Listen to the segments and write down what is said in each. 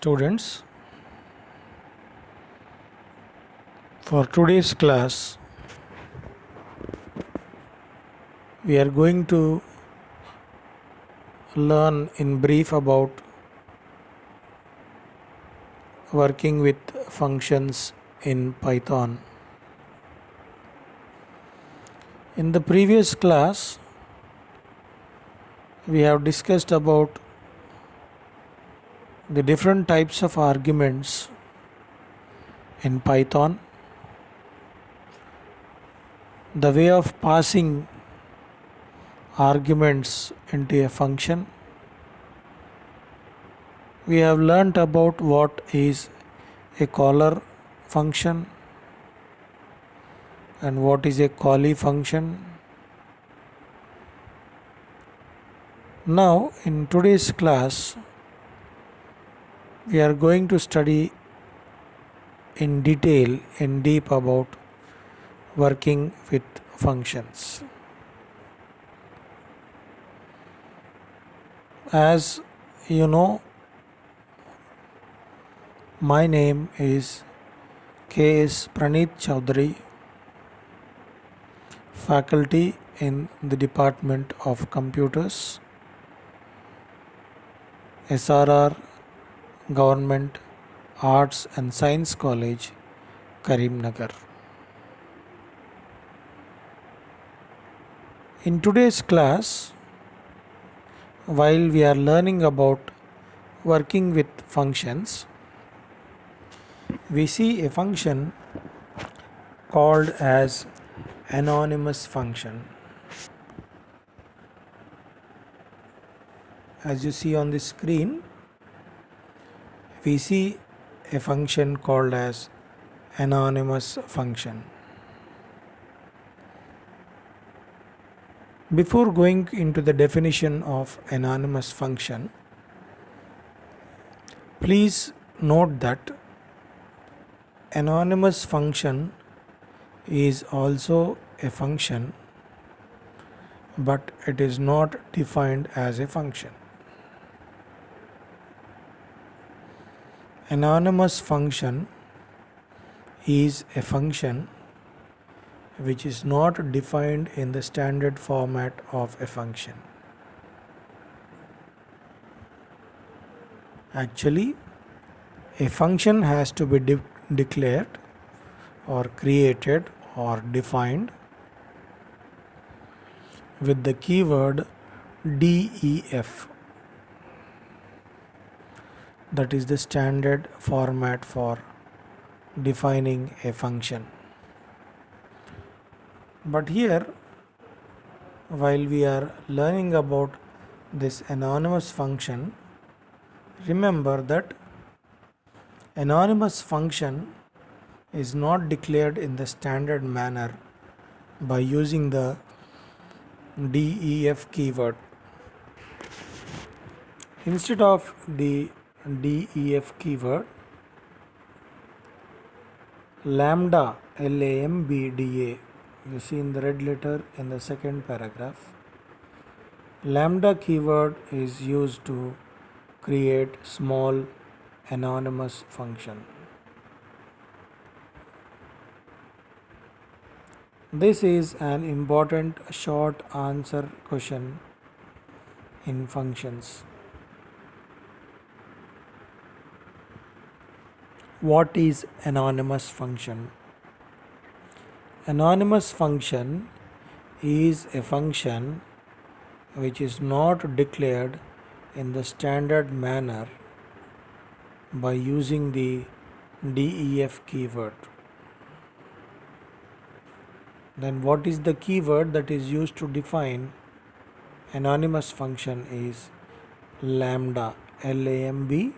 Students, for today's class, we are going to learn in brief about working with functions in Python. In the previous class, we have discussed about the different types of arguments in Python, the way of passing arguments into a function. We have learnt about what is a caller function and what is a callee function. Now, in today's class, we are going to study in detail, in deep about working with functions. As you know, my name is K.S. Praneeth Chowdhury, faculty in the Department of Computers, SRR Government Arts and Science College, Karimnagar. In today's class, while we are learning about working with functions, we see a function called as anonymous function. As you see on the screen, we see a function called as anonymous function. Before going into the definition of anonymous function, please note that anonymous function is also a function, but it is not defined as a function. Anonymous function is a function which is not defined in the standard format of a function. Actually, a function has to be declared or created or defined with the keyword def. That is the standard format for defining a function. But here, while we are learning about this anonymous function, remember that anonymous function is not declared in the standard manner by using the def keyword. Instead of the def keyword, lambda, lambda, you see in the red letter in the second paragraph, lambda keyword is used to create small anonymous function. This is an important short answer question in functions. What is anonymous function? Anonymous function is a function which is not declared in the standard manner by using the def keyword. Then what is the keyword that is used to define anonymous function is lambda, lambda,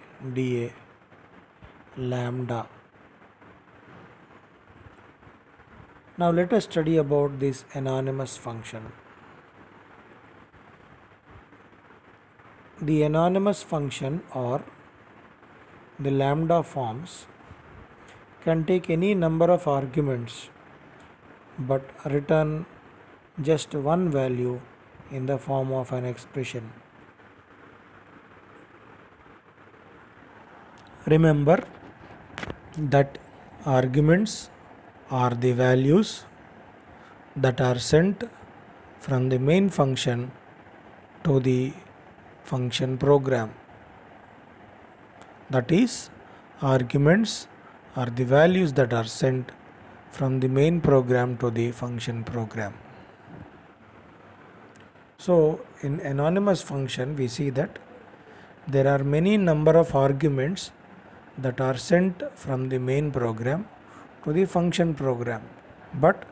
lambda. Now let us study about this anonymous function. The anonymous function or the lambda forms can take any number of arguments but return just one value in the form of an expression. Remember that arguments are the values that are sent from the main function to the function program. That is, arguments are the values that are sent from the main program to the function program. So in anonymous function we see that there are many number of arguments that are sent from the main program to the function program, but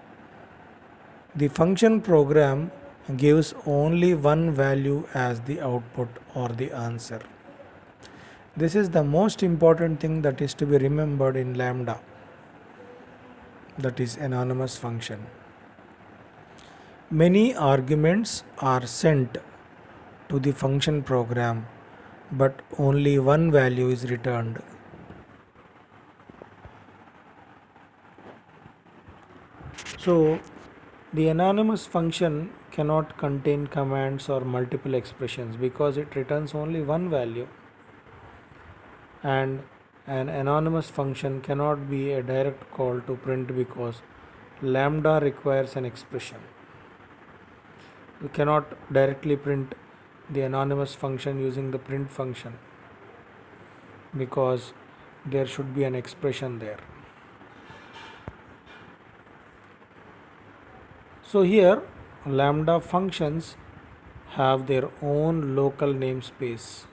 the function program gives only one value as the output or the answer. This is the most important thing that is to be remembered in lambda, that is anonymous function. Many arguments are sent to the function program, but only one value is returned. So the anonymous function cannot contain commands or multiple expressions because it returns only one value, and an anonymous function cannot be a direct call to print because lambda requires an expression. We cannot directly print the anonymous function using the print function because there should be an expression there. So here lambda functions have their own local namespace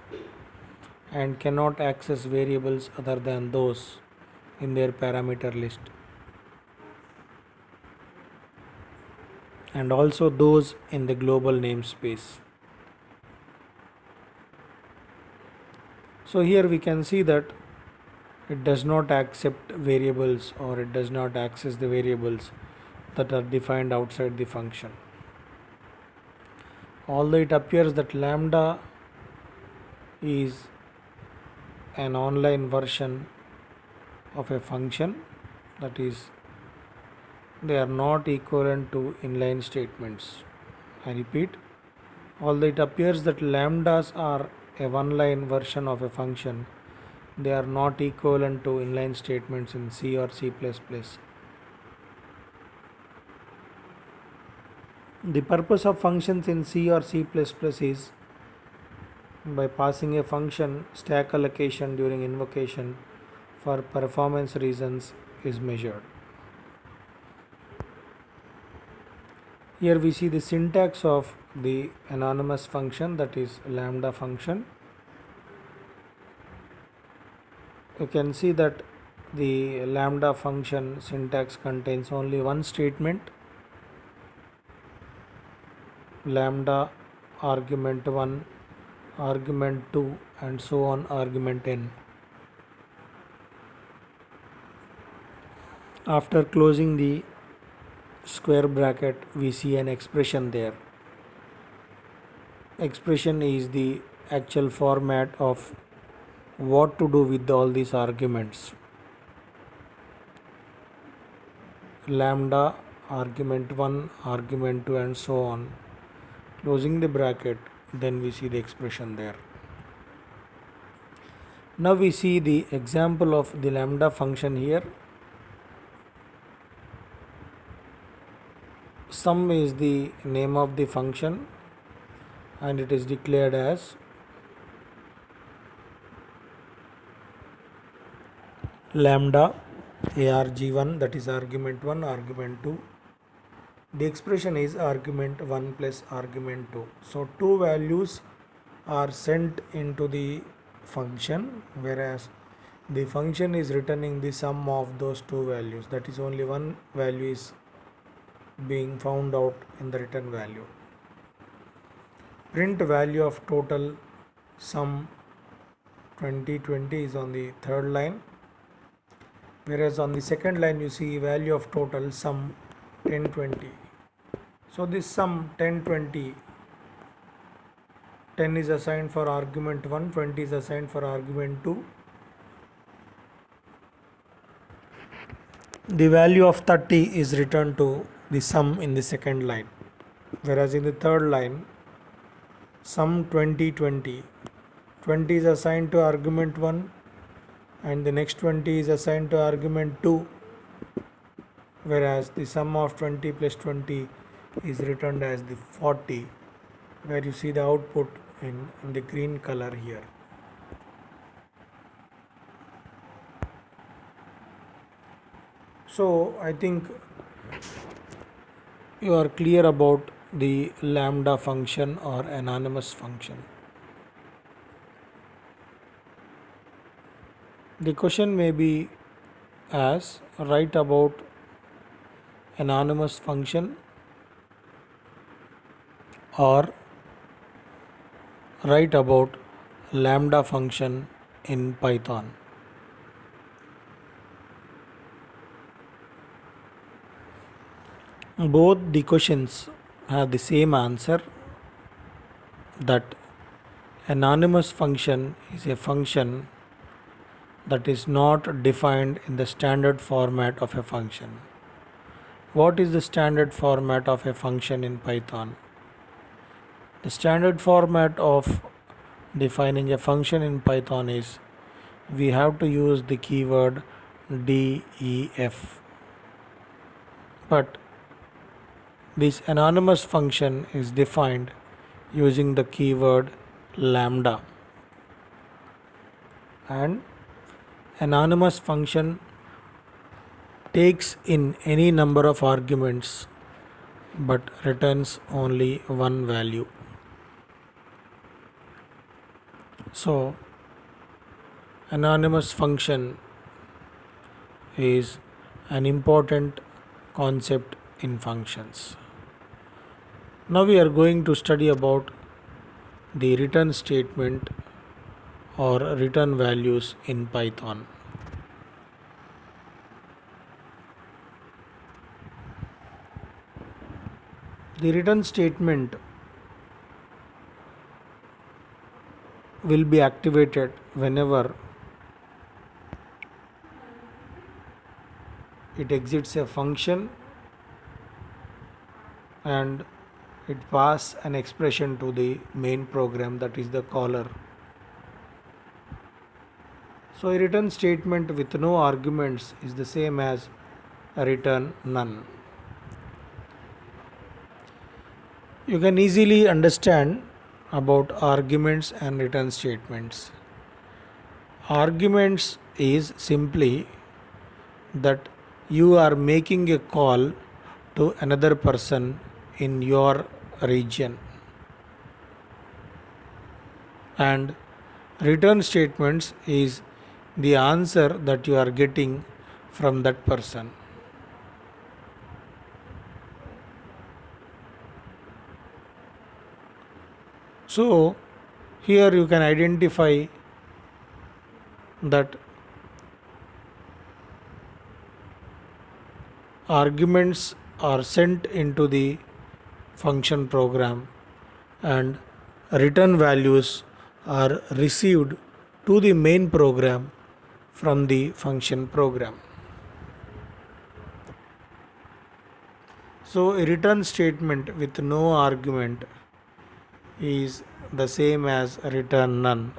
and cannot access variables other than those in their parameter list, and also those in the global namespace. So here we can see that it does not accept variables, or it does not access the variables that are defined outside the function. Although it appears that lambda is an online version of a function, that is, they are not equivalent to inline statements. I repeat, although it appears that lambdas are a one-line version of a function, they are not equivalent to inline statements in C or C++. The purpose of functions in C or C++ is by passing a function, stack allocation during invocation for performance reasons is measured. Here we see the syntax of the anonymous function, that is lambda function. You can see that the lambda function syntax contains only one statement, lambda argument 1, argument 2, and so on, argument n. After closing the square bracket, we see an expression there. Expression is the actual format of what to do with all these arguments. Lambda, argument 1, argument 2, and so on. Closing the bracket, then we see the expression there. Now we see the example of the lambda function here. Sum is the name of the function and it is declared as lambda arg1, that is argument 1, argument 2. The expression is argument 1 plus argument 2. So two values are sent into the function, whereas the function is returning the sum of those two values, that is only one value is being found out in the return value. Print value of total sum 2020 is on the third line, whereas on the second line you see value of total sum 1020. So this sum 1020, 10 is assigned for argument 1, 20 is assigned for argument 2. The value of 30 is returned to the sum in the second line, whereas in the third line sum 2020, 20 is assigned to argument 1, and the next 20 is assigned to argument 2, whereas the sum of 20 plus 20 is returned as the 40, where you see the output in the green color here. So I think you are clear about the lambda function or anonymous function. The question may be as write about anonymous function or write about lambda function in Python. Both the questions have the same answer, that anonymous function is a function that is not defined in the standard format of a function. What is the standard format of a function in Python? The standard format of defining a function in Python is we have to use the keyword def. But this anonymous function is defined using the keyword lambda, and anonymous function takes in any number of arguments but returns only one value. So anonymous function is an important concept in functions. Now we are going to study about the return statement or return values in Python. The return statement will be activated whenever it exits a function and it passes an expression to the main program, that is the caller. So a return statement with no arguments is the same as a return none. You can easily understand about arguments and return statements. Arguments is simply that you are making a call to another person in your region, and return statements is the answer that you are getting from that person. So here you can identify that arguments are sent into the function program and return values are received to the main program from the function program. So a return statement with no argument is the same as return none.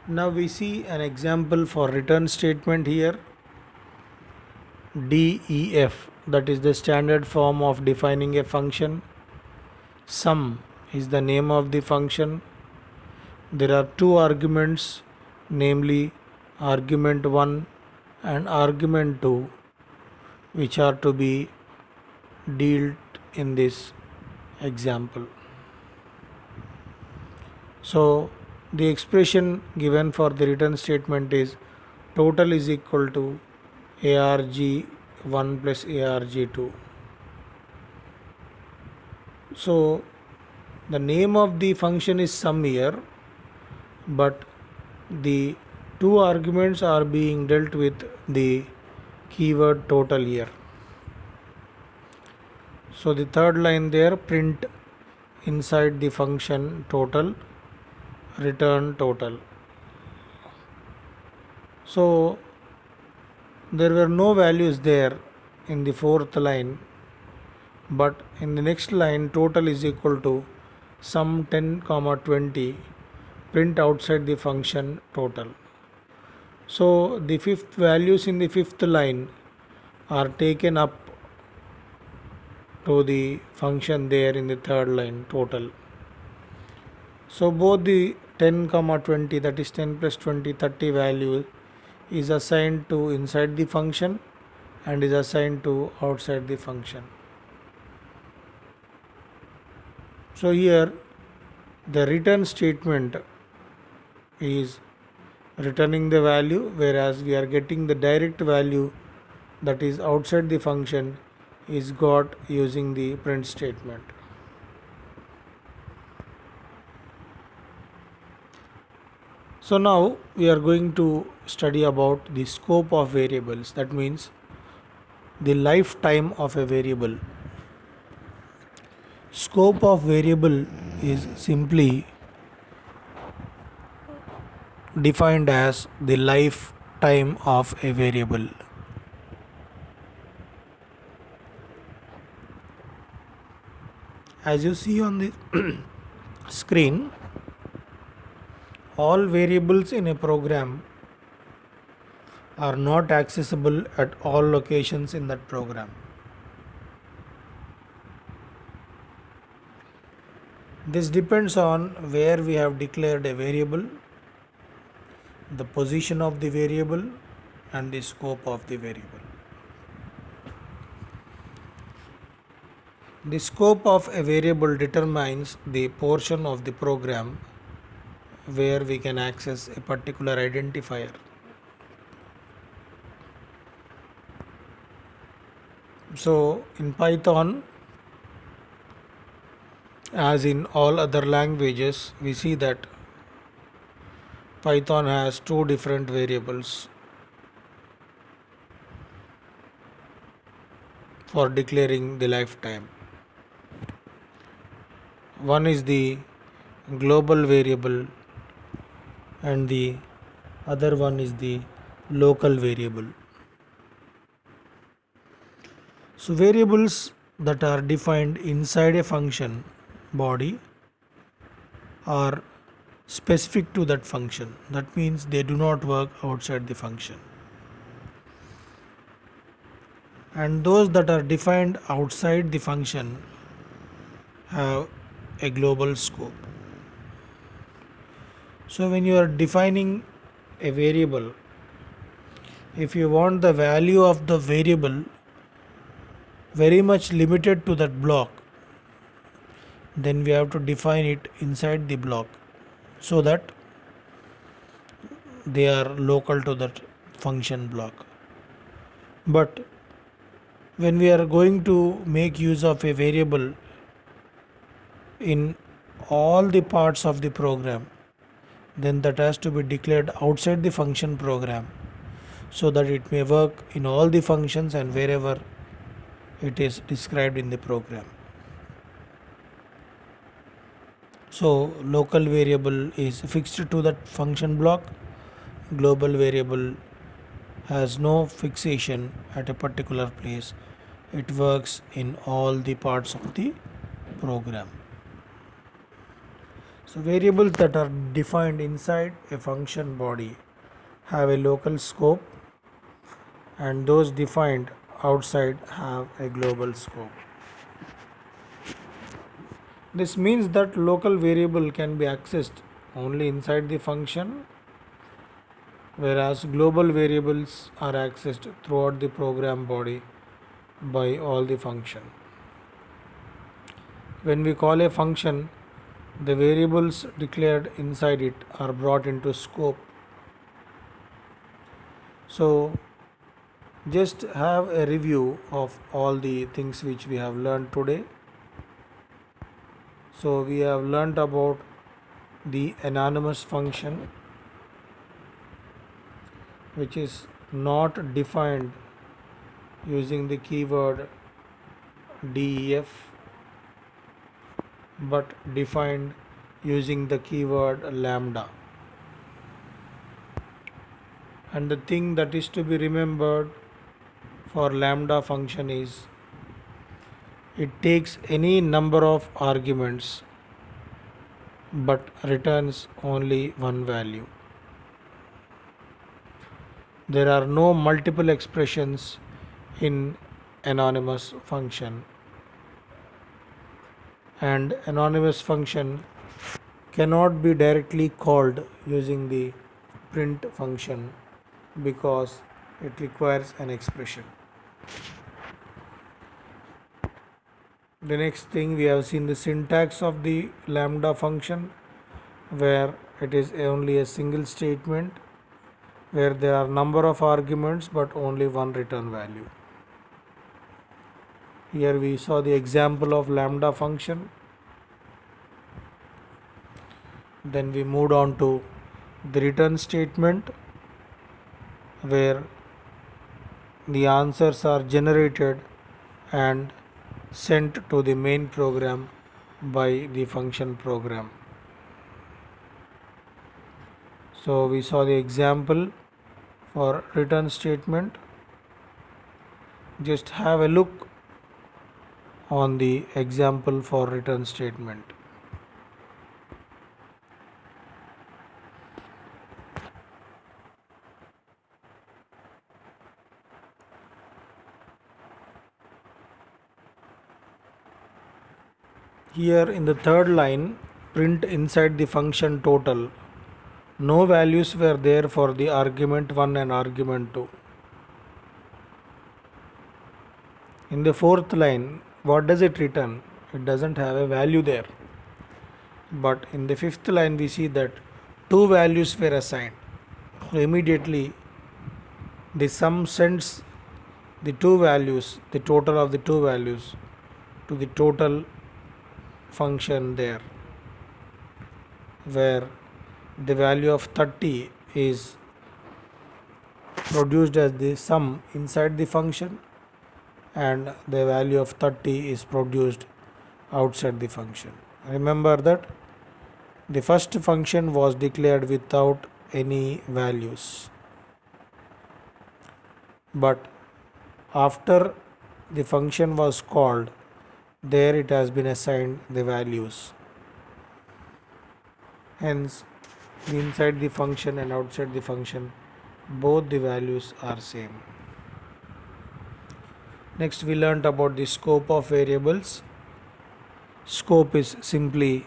Now we see an example for return statement here. Def, that is the standard form of defining a function. Sum is the name of the function. There are two arguments, namely argument 1 and argument 2, which are to be dealt in this example. So the expression given for the return statement is total is equal to arg1 plus arg2. So the name of the function is sum here, but the two arguments are being dealt with the keyword total here. So the third line there, print inside the function total, return total. So there were no values there in the fourth line, but in the next line total is equal to sum 10 comma 20, print outside the function total. So the fifth values in the fifth line are taken up to the function there in the third line total. So both the 10 comma 20, that is 10 plus 20 30 value is assigned to inside the function and is assigned to outside the function. So here the return statement is returning the value, whereas we are getting the direct value that is outside the function is got using the print statement. So now we are going to study about the scope of variables, that means the lifetime of a variable. Scope of variable is simply defined as the lifetime of a variable. As you see on the screen, all variables in a program are not accessible at all locations in that program. This depends on where we have declared a variable, the position of the variable, and the scope of the variable. The scope of a variable determines the portion of the program where we can access a particular identifier. So in Python, as in all other languages, we see that Python has two different variables for declaring the lifetime. One is the global variable and the other one is the local variable. So variables that are defined inside a function body are specific to that function. That means they do not work outside the function. And those that are defined outside the function have a global scope. So when you are defining a variable, if you want the value of the variable very much limited to that block, then we have to define it inside the block so that they are local to that function block. But when we are going to make use of a variable in all the parts of the program, then that has to be declared outside the function program so that it may work in all the functions and wherever it is described in the program. So local variable is fixed to that function block. Global variable has no fixation at a particular place. It works in all the parts of the program. So variables that are defined inside a function body have a local scope, and those defined outside have a global scope. This means that local variable can be accessed only inside the function, whereas global variables are accessed throughout the program body by all the function. When we call a function, the variables declared inside it are brought into scope. So just have a review of all the things which we have learned today. So we have learned about the anonymous function, which is not defined using the keyword def but defined using the keyword lambda. And the thing that is to be remembered for lambda function is It takes any number of arguments but returns only one value. There are no multiple expressions in anonymous function, and anonymous function cannot be directly called using the print function because it requires an expression. The next thing, we have seen the syntax of the lambda function, where it is only a single statement where there are number of arguments but only one return value. Here we saw the example of lambda function. Then we moved on to the return statement, where the answers are generated and sent to the main program by the function program. So we saw the example for return statement. Just have a look on the example for return statement. Here in the third line, print inside the function total. No values were there for the argument 1 and argument 2. In the fourth line, what does it return? It doesn't have a value there. But in the fifth line, we see that two values were assigned. So immediately the sum sends the two values, the total of the two values, to the total function there, where the value of 30 is produced as the sum inside the function and the value of 30 is produced outside the function. Remember that the first function was declared without any values, but after the function was called, there it has been assigned the values. Hence, inside the function and outside the function, both the values are same. Next, we learnt about the scope of variables. Scope is simply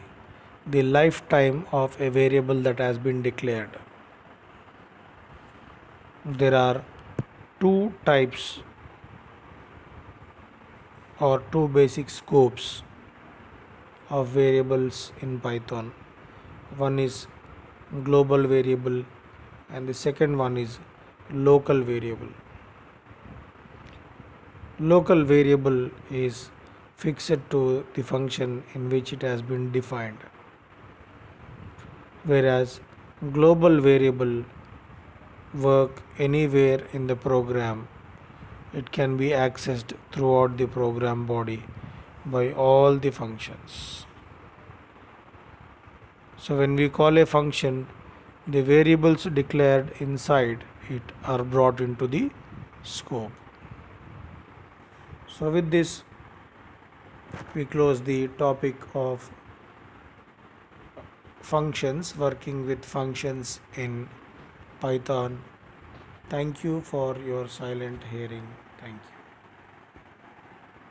the lifetime of a variable that has been declared. There are two types or two basic scopes of variables in Python. One is global variable and the second one is local variable. Local variable is fixed to the function in which it has been defined, whereas global variable work anywhere in the program. It can be accessed throughout the program body by all the functions. So when we call a function, the variables declared inside it are brought into the scope. So with this, we close the topic of functions, working with functions in Python. Thank you for your silent hearing. Thank you.